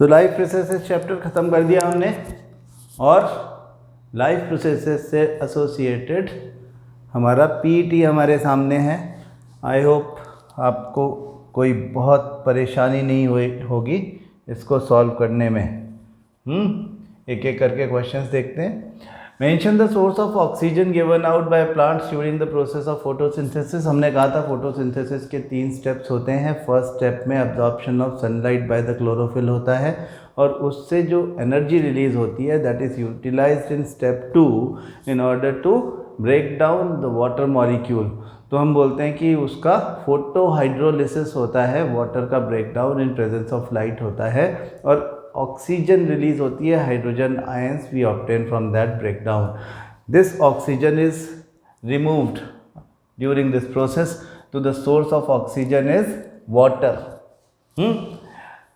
तो life processes chapter ख़त्म कर दिया हमने और लाइफ प्रोसेसेस से एसोसिएटेड हमारा पीटी हमारे सामने है। आई होप आपको कोई बहुत परेशानी नहीं होगी इसको सॉल्व करने में। एक एक करके क्वेश्चंस देखते हैं। Mention the source of oxygen given out by plants during the process of photosynthesis. हमने कहा था फोटोसिंथेसिस के 3 स्टेप्स होते हैं। फर्स्ट स्टेप में absorption of sunlight by the chlorophyll होता है और उससे जो एनर्जी रिलीज होती है that is utilized in step 2 in order to break down the water molecule. तो हम बोलते हैं कि उसका फोटोहाइड्रोलिसिस होता है, वाटर का break down in presence of light होता है और ऑक्सीजन रिलीज होती है, hydrogen ions we obtain from that breakdown. This oxygen is removed during this process तो the source of oxygen is water.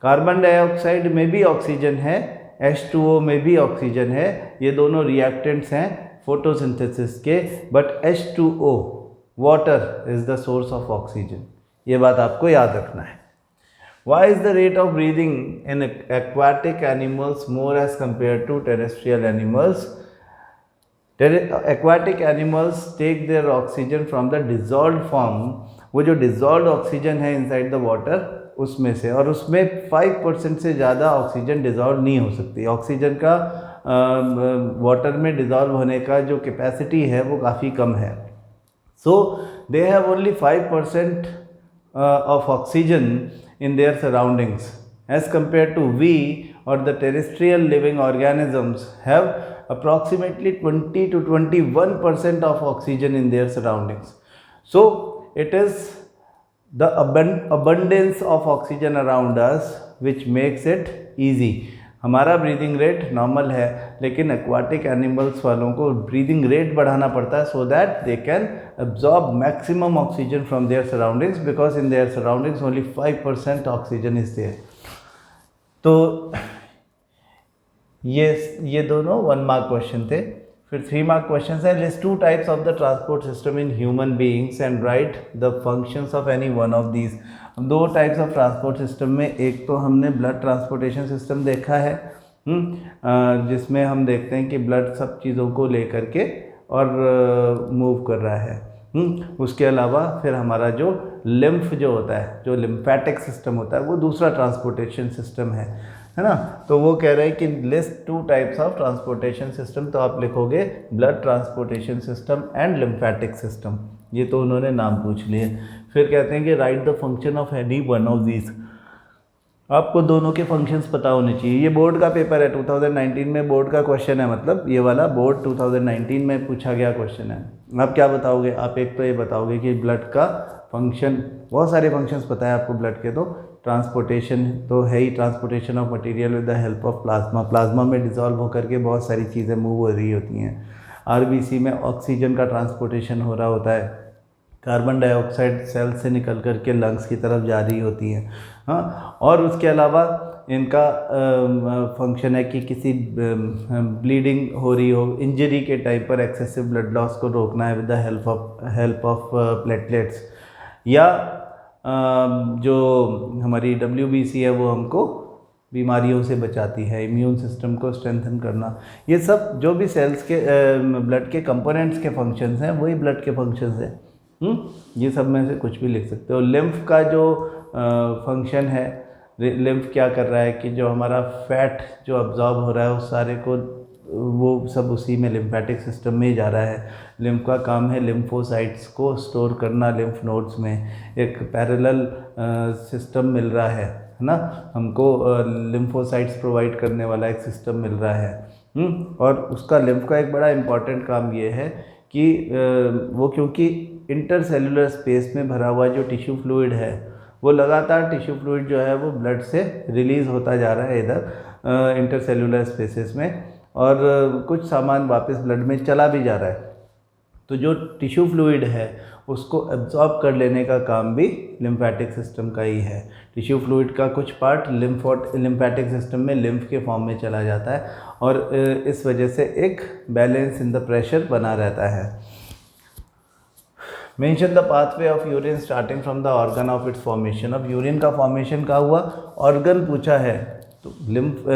Carbon dioxide में भी oxygen है, H2O में भी ऑक्सीजन है, ये दोनों रिएक्टेंट्स हैं फोटोसिंथेसिस के, but H2O water is the source of oxygen. ये बात आपको याद रखना है। Why is the rate of breathing in aquatic animals more as compared to terrestrial animals? Aquatic animals take their oxygen from the dissolved form। वो जो dissolved oxygen है inside the water उसमें से, और उसमें 5% से ज़्यादा ऑक्सीजन डिज़ोल्व नहीं हो सकती। ऑक्सीजन का वाटर में डिज़ोल्व होने का जो कैपेसिटी है वो काफ़ी कम है। So they have only 5% of oxygen in their surroundings as compared to we or the terrestrial living organisms have approximately 20 to 21% of oxygen in their surroundings. So it is the abundance of oxygen around us which makes it easy। हमारा breathing rate normal है लेकिन aquatic animals वालों को breathing rate बढ़ाना पड़ता है so that they can absorb maximum oxygen from their surroundings because in their surroundings only 5% oxygen is there। तो ये दोनों 1 मार्क क्वेश्चन थे। फिर 3 मार्क क्वेश्चन है। List 2 types of the transport system in human beings and right the functions of any one of these. 2 types of transport system में एक तो हमने ब्लड ट्रांसपोर्टेशन सिस्टम देखा है जिसमें हम देखते हैं कि ब्लड सब चीज़ों को लेकर के और मूव कर रहा है। उसके अलावा फिर हमारा जो लिम्फ जो होता है, जो लिम्फेटिक सिस्टम होता है, वो दूसरा ट्रांसपोर्टेशन सिस्टम है ना। तो वो कह रहे हैं कि list 2 types of transportation system, तो आप लिखोगे blood transportation system and lymphatic system. ये तो उन्होंने नाम पूछ लिए। फिर कहते हैं कि right the function of any one of these. आपको दोनों के फंक्शंस पता होने चाहिए। ये बोर्ड का पेपर है, 2019 में बोर्ड का क्वेश्चन है, मतलब ये वाला बोर्ड 2019 में पूछा गया क्वेश्चन है। आप क्या बताओगे? आप एक तो ये बताओगे कि ब्लड का फंक्शन, बहुत सारे फंक्शंस पता है आपको ब्लड के, तो ट्रांसपोर्टेशन तो है ही, transportation of material with the help of plasma. Plasma में डिज़ोल्व होकर के बहुत सारी चीज़ें मूव हो रही होती हैं। आरबीसी में ऑक्सीजन का ट्रांसपोर्टेशन हो रहा होता है, कार्बन डाइऑक्साइड सेल से निकल कर के लंग्स की तरफ जा रही होती है। हाँ, और उसके अलावा इनका फंक्शन है कि किसी ब्लीडिंग हो रही हो, इंजरी के टाइम पर एक्सेसिव ब्लड लॉस को रोकना है with the help of platelets, या जो हमारी WBC है वो हमको बीमारियों से बचाती है, इम्यून सिस्टम को स्ट्रेंथन करना। ये सब जो भी सेल्स के ब्लड के कंपोनेंट्स के फंक्शंस हैं वही ब्लड के फंक्शंस हैं। ये सब में से कुछ भी लिख सकते हो। लिम्फ का जो फंक्शन है, लिम्फ क्या कर रहा है कि जो हमारा फैट जो अब्जॉर्ब हो रहा है उस सारे को, वो सब उसी में लिम्फेटिक सिस्टम में ही जा रहा है। लिम्फ का काम है लिम्फोसाइट्स को स्टोर करना लिम्फ नोड्स में। एक पैरेलल सिस्टम मिल रहा है ना हमको, लिम्फोसाइट्स प्रोवाइड करने वाला एक सिस्टम मिल रहा है। और उसका लिम्फ का एक बड़ा इम्पॉर्टेंट काम ये है कि वो क्योंकि इंटरसेलुलर स्पेस में भरा हुआ जो टिश्यू फ्लूइड है वो लगातार टिश्यू फ्लूइड जो है वो ब्लड से रिलीज़ होता जा रहा है इधर इंटरसेलुलर स्पेसेस में, और कुछ सामान वापस ब्लड में चला भी जा रहा है। तो जो टिश्यू फ्लूइड है उसको एब्जॉर्ब कर लेने का काम भी लिम्फेटिक सिस्टम का ही है। टिश्यू फ्लूइड का कुछ पार्ट लिम्फेटिक सिस्टम में लिम्फ के फॉर्म में चला जाता है और इस वजह से एक बैलेंस इन द प्रेशर बना रहता है। Mention the pathway of urine starting from the organ of its formation. अब यूरिन का फॉर्मेशन का हुआ, ऑर्गन पूछा है तो लिम्फ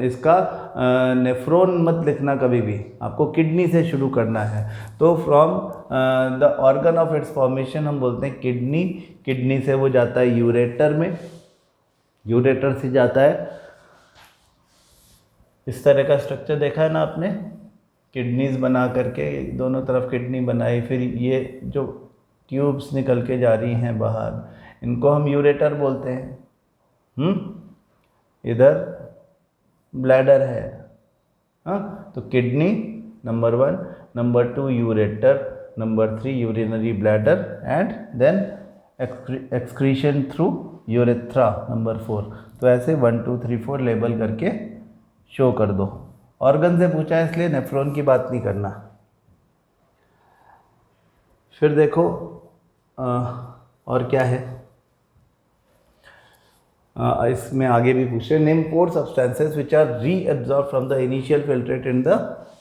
इसका नेफ्रॉन मत लिखना कभी भी, आपको किडनी से शुरू करना है। तो from the organ of its formation हम बोलते हैं किडनी, किडनी से वो जाता है यूरेटर में, यूरेटर से जाता है, इस तरह का स्ट्रक्चर देखा है ना आपने, किडनीज बना करके दोनों तरफ किडनी बनाई, फिर ये जो ट्यूब्स निकल के जा रही हैं बाहर, इनको हम यूरेटर बोलते हैं। इधर ब्लैडर है, हाँ, तो kidney number 1, number 2 ureter, number 3 urinary bladder and then excretion through urethra number 4। तो ऐसे 1 2 3 4 लेबल करके शो कर दो। ऑर्गन से पूछा है इसलिए नेफ्रॉन की बात नहीं करना। फिर देखो और क्या है, इसमें आगे भी पूछे, name 4 substances which are reabsorb from the initial filtrate in the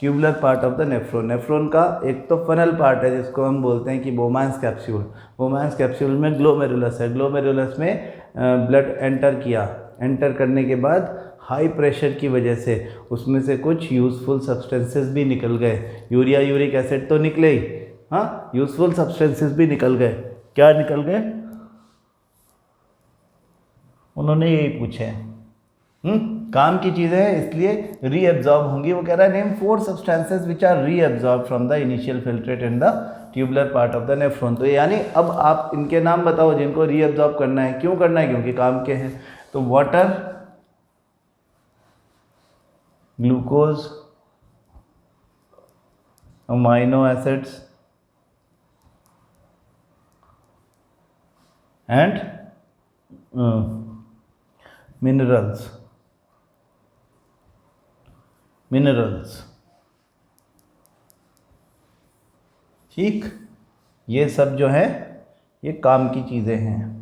tubular part of the nephron. Nephron का एक तो फनल पार्ट है जिसको हम बोलते हैं कि बोमांस कैप्सूल, बोमांस कैप्सूल में ग्लोमेरुलस है, ग्लोमेरुलस में ब्लड एंटर किया, एंटर करने के बाद हाई प्रेशर की वजह से उसमें से कुछ यूज़फुल सब्सटेंसेस भी निकल गए, यूरिया यूरिक एसिड तो निकले ही, हाँ, यूज़फुल सब्सटेंसेस भी निकल गए। क्या निकल गए, उन्होंने यही पूछे हैं, काम की चीज़ें हैं इसलिए रीअब्जॉर्ब होंगी। वो कह रहा है name 4 substances which are reabsorb from the initial filtrate in the tubular part of the nephron. तो यानी अब आप इनके नाम बताओ जिनको रीअब्जॉर्ब करना है। क्यों करना है, क्योंकि काम के हैं। तो water, glucose, amino acids and minerals, ठीक, ये सब जो है ये काम की चीज़ें हैं।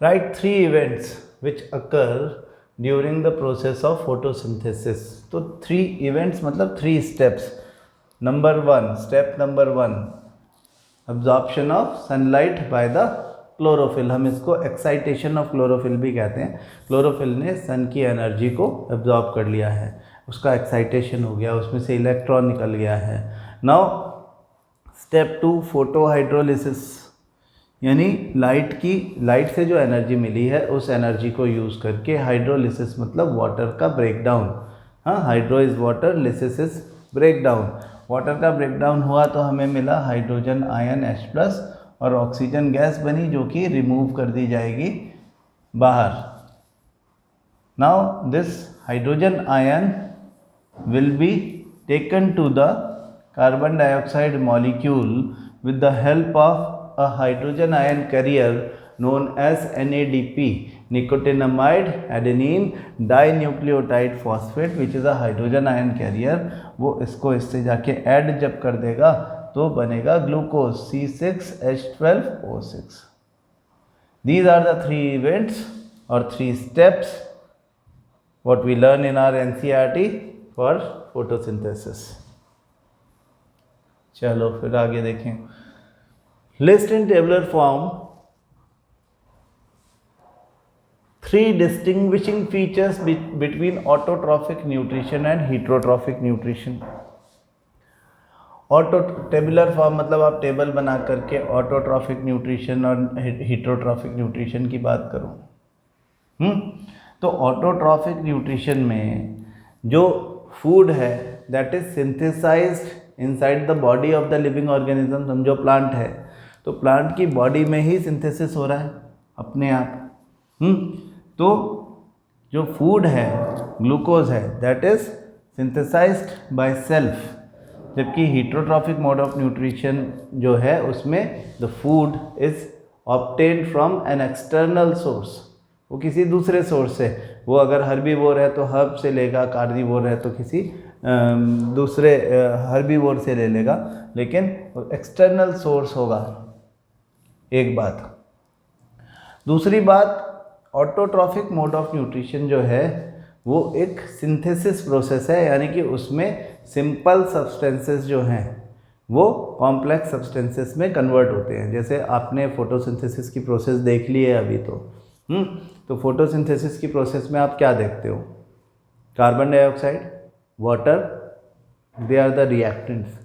Right 3 events which occur during the process of photosynthesis. तो 3 इवेंट्स मतलब 3 steps. Number 1, step number 1, absorption of sunlight by the chlorophyll. हम इसको एक्साइटेशन ऑफ क्लोरोफिल भी कहते हैं। क्लोरोफिल ने सन की एनर्जी को एब्जॉर्ब कर लिया है, उसका एक्साइटेशन हो गया, उसमें से इलेक्ट्रॉन निकल गया है। नाउ स्टेप 2, फोटो हाइड्रोलिसिस, यानी लाइट से जो एनर्जी मिली है उस एनर्जी को यूज़ करके, हाइड्रोलिसिस मतलब वाटर का ब्रेकडाउन, हाँ, hydro is water, lysis is breakdown. Water का ब्रेकडाउन हुआ तो हमें मिला हाइड्रोजन आयन H+ और ऑक्सीजन गैस बनी जो कि रिमूव कर दी जाएगी बाहर। Now this hydrogen ion will be taken to the carbon dioxide molecule with the help of a hydrogen ion carrier known as NADP, nicotinamide adenine dinucleotide phosphate, which is a hydrogen ion carrier। वो इसको इससे जाके add जब कर देगा तो बनेगा glucose C6H12O6। These are the 3 events or 3 steps what we learn in our NCERT for photosynthesis। चलो फिर आगे देखें। List in tabular form 3 distinguishing features between autotrophic nutrition and heterotrophic nutrition. Tabular form मतलब आप टेबल बना करके autotrophic nutrition और heterotrophic nutrition की बात करो। तो ऑटोट्रॉफिक न्यूट्रिशन में जो फूड है that is synthesized inside the body of the living organism. समझो प्लांट है तो प्लांट की बॉडी में ही सिंथेसिस हो रहा है अपने आप। तो जो फूड है, ग्लूकोज है, that is synthesized by self, जबकि हीटरोट्रॉफिक मोड ऑफ न्यूट्रिशन जो है उसमें the food is obtained from an external source. वो किसी दूसरे सोर्स से, वो अगर हर्बीवोर है तो हर्ब से लेगा, कार्निवोर है तो किसी दूसरे हर्बीवोर से ले लेगा, लेकिन एक्सटर्नल सोर्स होगा। एक बात। दूसरी बात, ऑटोट्रॉफिक मोड ऑफ न्यूट्रिशन जो है वो एक सिंथेसिस प्रोसेस है, यानी कि उसमें सिंपल सब्सटेंसेस जो हैं वो कॉम्प्लेक्स सब्सटेंसेस में कन्वर्ट होते हैं। जैसे आपने फोटोसिंथेसिस की प्रोसेस देख ली है अभी तो फोटोसिंथेसिस की प्रोसेस में आप क्या देखते हो? Carbon dioxide, water, they are the reactants.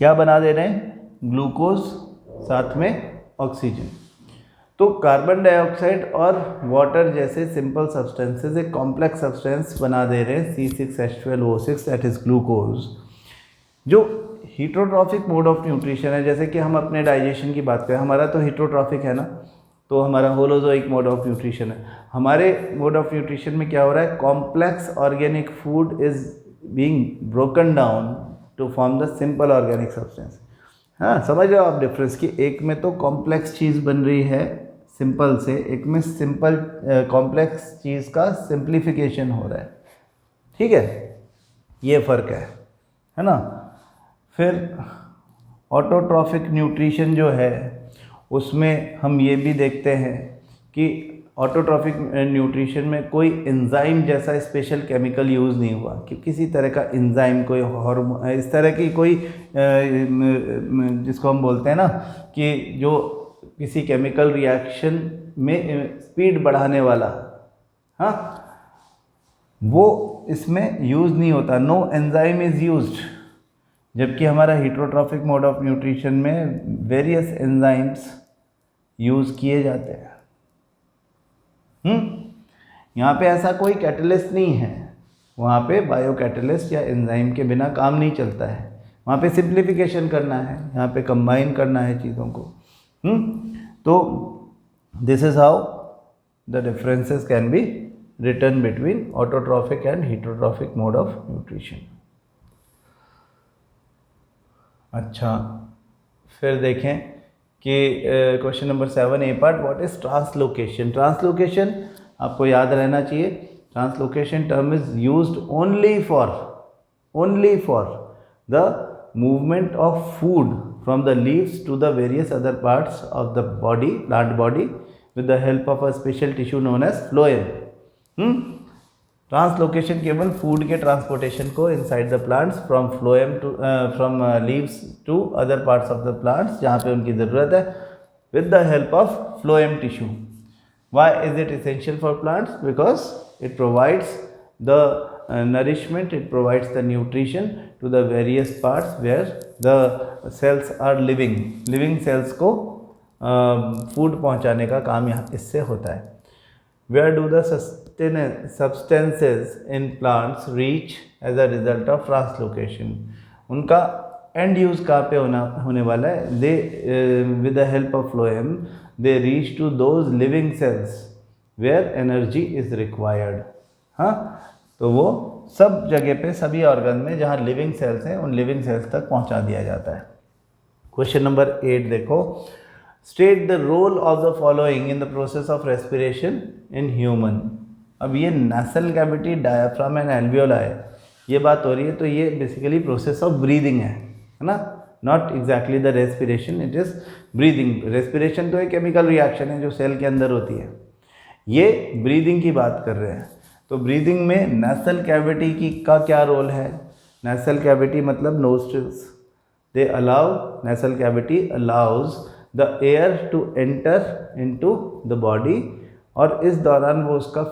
क्या बना दे रहे हैं? ग्लूकोज साथ में ऑक्सीजन। तो कार्बन डाइऑक्साइड और वाटर जैसे सिंपल सब्सटेंसेस एक कॉम्प्लेक्स सब्सटेंस बना दे रहे हैं C6H12O6 दैट इज ग्लूकोज, जो हीटरोट्रॉफिक मोड ऑफ न्यूट्रिशन है। जैसे कि हम अपने डाइजेशन की बात करें, हमारा तो हीटरोट्रॉफिक है ना, तो हमारा होलोजोइक मोड ऑफ न्यूट्रिशन है। हमारे मोड ऑफ न्यूट्रिशन में क्या हो रहा है? Complex organic food is being broken down to form the simple organic substance. हाँ, समझ रहे हो आप डिफरेंस कि एक में तो कॉम्प्लेक्स चीज़ बन रही है सिंपल से, एक में सिंपल कॉम्प्लेक्स चीज़ का सिंप्लीफिकेशन हो रहा है। ठीक है, ये फ़र्क है ना। फिर ऑटोट्रॉफिक न्यूट्रिशन जो है उसमें हम ये भी देखते हैं कि ऑटोट्रॉफिक न्यूट्रिशन में कोई एंजाइम जैसा स्पेशल केमिकल यूज़ नहीं हुआ, कि किसी तरह का एंजाइम, कोई हार्मोन, इस तरह की कोई जिसको हम बोलते हैं ना कि जो किसी केमिकल रिएक्शन में स्पीड बढ़ाने वाला, हाँ, वो इसमें यूज़ नहीं होता। No enzyme is used. जबकि हमारा हीटरोट्रॉफिक मोड ऑफ न्यूट्रिशन में वेरियस एंजाइम्स यूज़ किए जाते हैं। यहाँ पे ऐसा कोई कैटलिस्ट नहीं है, वहाँ पे बायो कैटलिस्ट या एंजाइम के बिना काम नहीं चलता है। वहाँ पे सिंप्लीफिकेशन करना है, यहाँ पे कंबाइन करना है चीज़ों को। तो this is how the differences can be written between autotrophic and heterotrophic mode of nutrition. अच्छा, फिर देखें कि question number 7 A part, what is translocation. Translocation आपको याद रहना चाहिए, translocation term is used only for the movement of food from the leaves to the various other parts of the body, plant body, with the help of a special tissue known as phloem. Translocation केवल food के transportation को inside the plants from phloem to from leaves to other parts of the plants जहाँ पे उनकी ज़रूरत है, with the help of phloem tissue. Why is it essential for plants? Because it provides the nourishment, it provides the nutrition to the various parts where the cells are living cells को food पहुँचाने का काम यहाँ इससे होता है। Where do the substances in plants reach as a result of translocation? उनका and use कहाँ पे होने वाला है? They with the help of phloem they reach to those living cells where energy is required। हाँ, तो वो सब जगह पे, सभी ऑर्गन में जहाँ लिविंग सेल्स हैं उन लिविंग सेल्स तक पहुँचा दिया जाता है। क्वेश्चन नंबर 8 देखो, state the role of the following in the process of respiration in human. अब ये nasal cavity, diaphragm and alveoli, ये बात हो रही है, तो ये बेसिकली प्रोसेस ऑफ ब्रीदिंग है ना, not exactly the respiration, it is breathing. Respiration तो एक केमिकल रिएक्शन है जो सेल के अंदर होती है, ये ब्रीदिंग की बात कर रहे हैं। तो ब्रीदिंग में नेसल कैविटी का क्या रोल है? नेसल कैविटी मतलब nostrils, they allow, nasal cavity allows the air to enter into the body, और इस दौरान वो उसका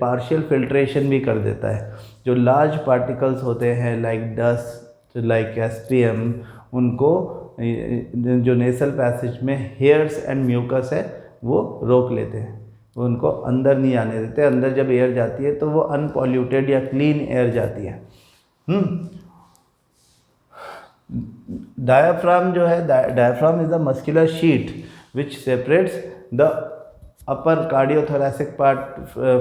पार्शियल फिल्ट्रेशन भी कर देता है। जो लार्ज पार्टिकल्स होते हैं लाइक डस्ट, लाइक एसपीएम, उनको जो नेसल पैसेज में हेयर्स एंड म्यूकस है वो रोक लेते हैं, उनको अंदर नहीं आने देते। अंदर जब एयर जाती है तो वो अनपॉल्यूटेड या क्लीन एयर जाती है। डायाफ्राम जो है, diaphragm is the muscular sheet which separates the upper cardiothoracic part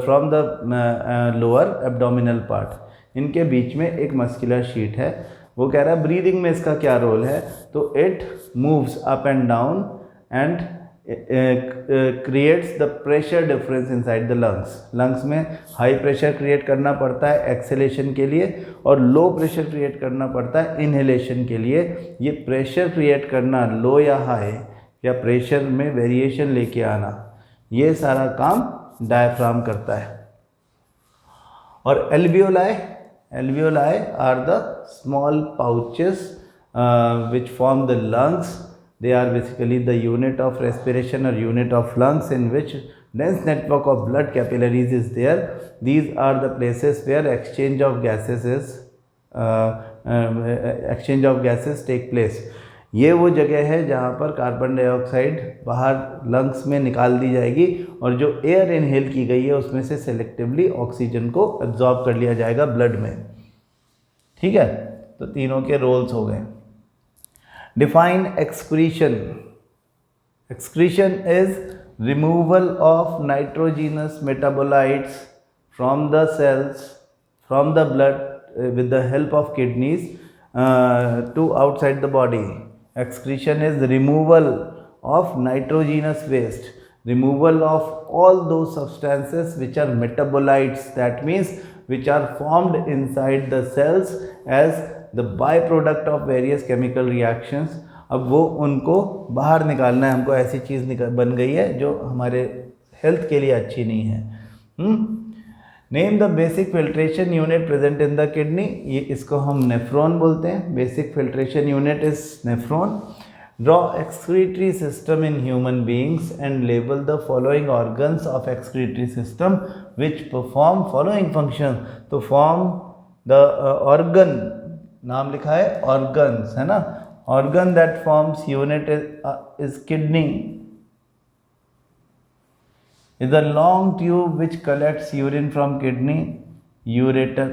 from the lower abdominal part. इनके बीच में एक मस्कुलर शीट है। वो कह रहा है ब्रीदिंग में इसका क्या रोल है? तो it moves up and down and creates the pressure difference inside the lungs. Lungs में हाई प्रेशर क्रिएट करना पड़ता है एक्सेलेशन के लिए, और लो प्रेशर क्रिएट करना पड़ता है इनहेलेशन के लिए। ये प्रेशर क्रिएट करना, लो या हाई, या प्रेशर में वेरिएशन लेके आना, ये सारा काम डायफ्राम करता है। और alveoli, Alveoli are the small pouches which form the lungs. They are basically the unit of respiration or unit of lungs in which dense network of blood capillaries is there. These are the places where exchange of gases take place. ये वो जगह है जहाँ पर carbon dioxide बाहर lungs में निकाल दी जाएगी और जो एयर इनहेल की गई है उसमें से सेलेक्टिवली ऑक्सीजन को एब्जॉर्ब कर लिया जाएगा ब्लड में. ठीक है, तो तीनों के रोल्स हो गए. Define excretion. Excretion is removal of nitrogenous metabolites from the cells from the blood with the help of kidneys to outside the body. Excretion is removal of nitrogenous waste, removal of all those substances which are metabolites, that means which are formed inside the cells as the byproduct of various chemical reactions. अब वो उनको बाहर निकालना है, हमको ऐसी चीज़ बन गई है जो हमारे हेल्थ के लिए अच्छी नहीं है. Name the basic filtration unit present in the kidney. ये इसको हम नेफ्रॉन बोलते हैं. Basic filtration unit is nephron. Draw excretory system in human beings and label the following organs of excretory system which perform following function. तो form the organ, नाम लिखा है organs, है ना. Organ that forms unit is kidney is a long tube which collects urine from kidney. Ureter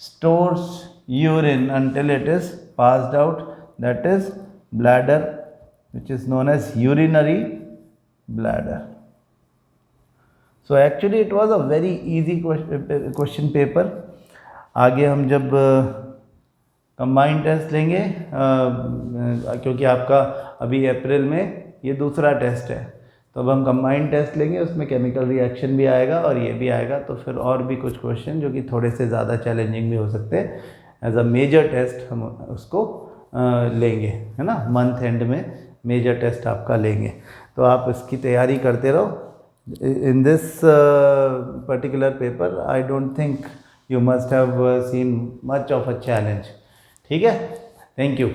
stores urine until it is passed out, that is bladder, which is known as urinary bladder. So actually it was a very easy question paper. आगे हम जब combined test लेंगे, क्योंकि आपका अभी अप्रैल में ये दूसरा टेस्ट है, तो अब हम कंबाइंड टेस्ट लेंगे, उसमें केमिकल रिएक्शन भी आएगा और ये भी आएगा. तो फिर और भी कुछ क्वेश्चन जो कि थोड़े से ज़्यादा चैलेंजिंग भी हो सकते हैं, एज अ मेजर टेस्ट हम उसको लेंगे, है ना. मंथ एंड में मेजर टेस्ट आपका लेंगे, तो आप इसकी तैयारी करते रहो. In this particular paper I don't think you must have seen much of a challenge. ठीक है, थैंक यू.